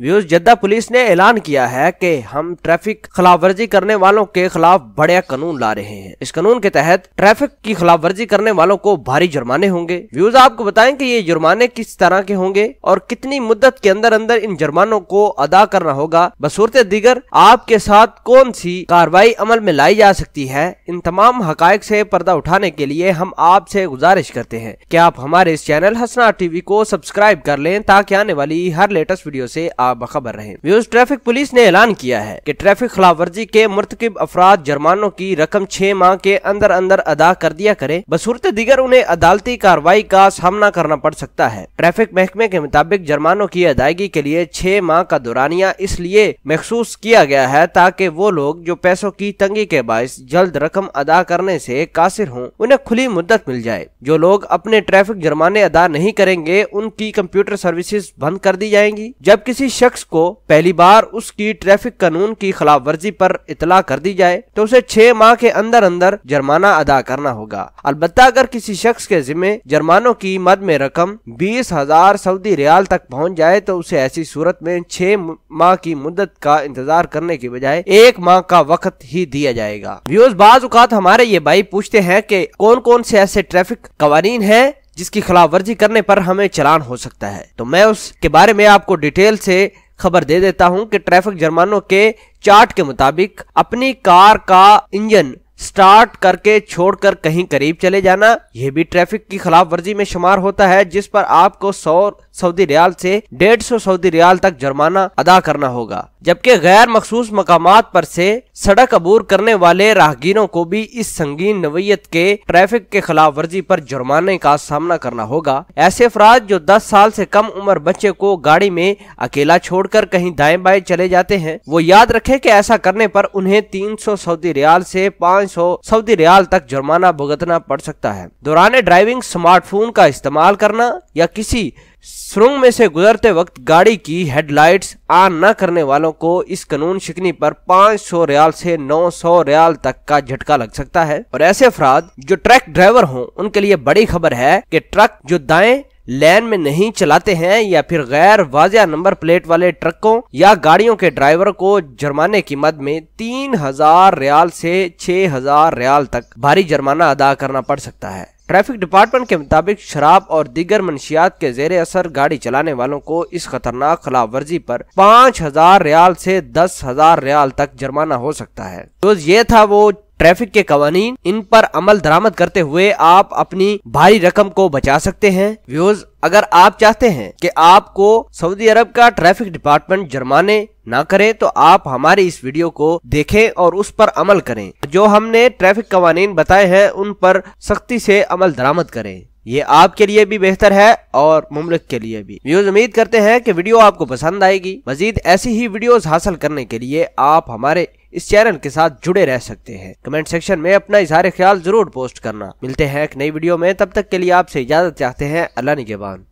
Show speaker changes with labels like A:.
A: Views, Jeddah police ने ऐलान किया है कि हम ट्रैफिक खिलाफ वर्जी करने वालों के खिलाफ बड़ा कानून ला रहे हैं। इस कानून के तहत ट्रैफिक की खिलाफ वर्जी करने वालों को भारी जुर्माने होंगे। व्यूज, आपको बताएं कि ये जुर्माने किस तरह के होंगे और कितनी मुद्दत के अंदर अंदर इन जुर्मानों को अदा करना होगा, बसूरत दीगर आपके साथ कौन सी कार्रवाई अमल में लाई जा सकती है। इन तमाम हकायक से पर्दा उठाने के लिए हम आपसे गुजारिश करते हैं कि आप हमारे इस चैनल हसना टीवी को सब्सक्राइब कर लें ताकि आने वाली हर लेटेस्ट वीडियो से आप बखबर रहें। व्यूज, ट्रैफिक पुलिस ने ऐलान किया है कि ट्रैफिक खिलाफ वर्जी के मुर्तकिब अफराद जुर्मानों की रकम 6 माह के अंदर अंदर अदा कर दिया करें, बसूरत दीगर उन्हें अदालती कार्रवाई का सामना करना पड़ सकता है। ट्रैफिक महकमे के मुताबिक जुर्मानों की अदायगी के लिए 6 माह का दौरानिया इसलिए मखसूस किया गया है ताकि वो लोग जो पैसों की तंगी के बायस जल्द रकम अदा करने से कासिर हों, उन्हें खुली मुद्दत मिल जाए। जो लोग अपने ट्रैफिक जुर्माने अदा नहीं करेंगे उनकी कंप्यूटर सर्विसेज बंद कर दी जाएंगी। जब किसी शख्स को पहली बार उसकी ट्रैफिक कानून की खिलाफ वर्जी पर इतला कर दी जाए तो उसे 6 माह के अंदर अंदर जुर्माना अदा करना होगा। अलबत्ता अगर किसी शख्स के जिम्मे जुर्मानों की मद में रकम 20,000 सऊदी रियाल तक पहुंच जाए तो उसे ऐसी सूरत में 6 माह की मुद्दत का इंतजार करने की बजाय 1 माह का वक्त ही दिया जाएगा। व्यूअर्स, बाज़ औक़ात हमारे ये भाई पूछते हैं कि कौन कौन से ऐसे ट्रैफिक कवानीन हैं जिसकी खिलाफ वर्जी करने पर हमें चालान हो सकता है, तो मैं उसके बारे में आपको डिटेल से खबर दे देता हूं कि ट्रैफिक जुर्मानों के चार्ट के मुताबिक अपनी कार का इंजन स्टार्ट करके छोड़कर कहीं करीब चले जाना, यह भी ट्रैफिक की खिलाफ वर्जी में शुमार होता है, जिस पर आपको 100 सऊदी रियाल से 150 सऊदी रियाल तक जुर्माना अदा करना होगा। जबकि गैर मखसूस मकामात पर से सड़क अबूर करने वाले राहगीरों को भी इस संगीन नवैयत के ट्रैफिक के खिलाफ वर्जी पर जुर्माने का सामना करना होगा। ऐसे अफराद जो 10 साल से कम उम्र बच्चे को गाड़ी में अकेला छोड़कर कहीं दाएं बाएं चले जाते हैं, वो याद रखें कि ऐसा करने पर उन्हें 300 सऊदी रियाल से 500 सऊदी रियाल तक जुर्माना भुगतना पड़ सकता है। दौरान ड्राइविंग स्मार्टफोन का इस्तेमाल करना या किसी सुरंग में से गुजरते वक्त गाड़ी की हेडलाइट्स ऑन न करने वालों को इस कानून शिकनी पर 500 रियाल से 900 रियाल तक का झटका लग सकता है। और ऐसे अफराद जो ट्रक ड्राइवर हों उनके लिए बड़ी खबर है कि ट्रक जो दाएं लेन में नहीं चलाते हैं या फिर गैर वाज़िया नंबर प्लेट वाले ट्रकों या गाड़ियों के ड्राइवर को जुर्माने की मद में 3,000 रियाल से 6,000 रियाल तक भारी जुर्माना अदा करना पड़ सकता है। ट्रैफिक डिपार्टमेंट के मुताबिक शराब और दीगर मनशियात के जेर असर गाड़ी चलाने वालों को इस खतरनाक खिलाफ वर्जी पर 5,000 रियाल से 10,000 रियाल तक जुर्माना हो सकता है। तो ये था वो ट्रैफिक के कवानीन, इन पर अमल दरामद करते हुए आप अपनी भारी रकम को बचा सकते हैं। व्यूअर्स, अगर आप चाहते हैं कि आपको सऊदी अरब का ट्रैफिक डिपार्टमेंट जुर्माने ना करे तो आप हमारी इस वीडियो को देखें और उस पर अमल करें। जो हमने ट्रैफिक कवानीन बताए हैं उन पर सख्ती से अमल दरामद करें। ये आपके लिए भी बेहतर है और मुमलिक के लिए भी। व्यूअर्स, उम्मीद करते हैं कि वीडियो आपको पसंद आएगी। मजीद ऐसी ही वीडियोस हासिल करने के लिए आप हमारे इस चैनल के साथ जुड़े रह सकते हैं। कमेंट सेक्शन में अपना इज़हार ख्याल जरूर पोस्ट करना। मिलते हैं एक नई वीडियो में, तब तक के लिए आपसे इजाजत चाहते हैं। अल्लाह निगहबान।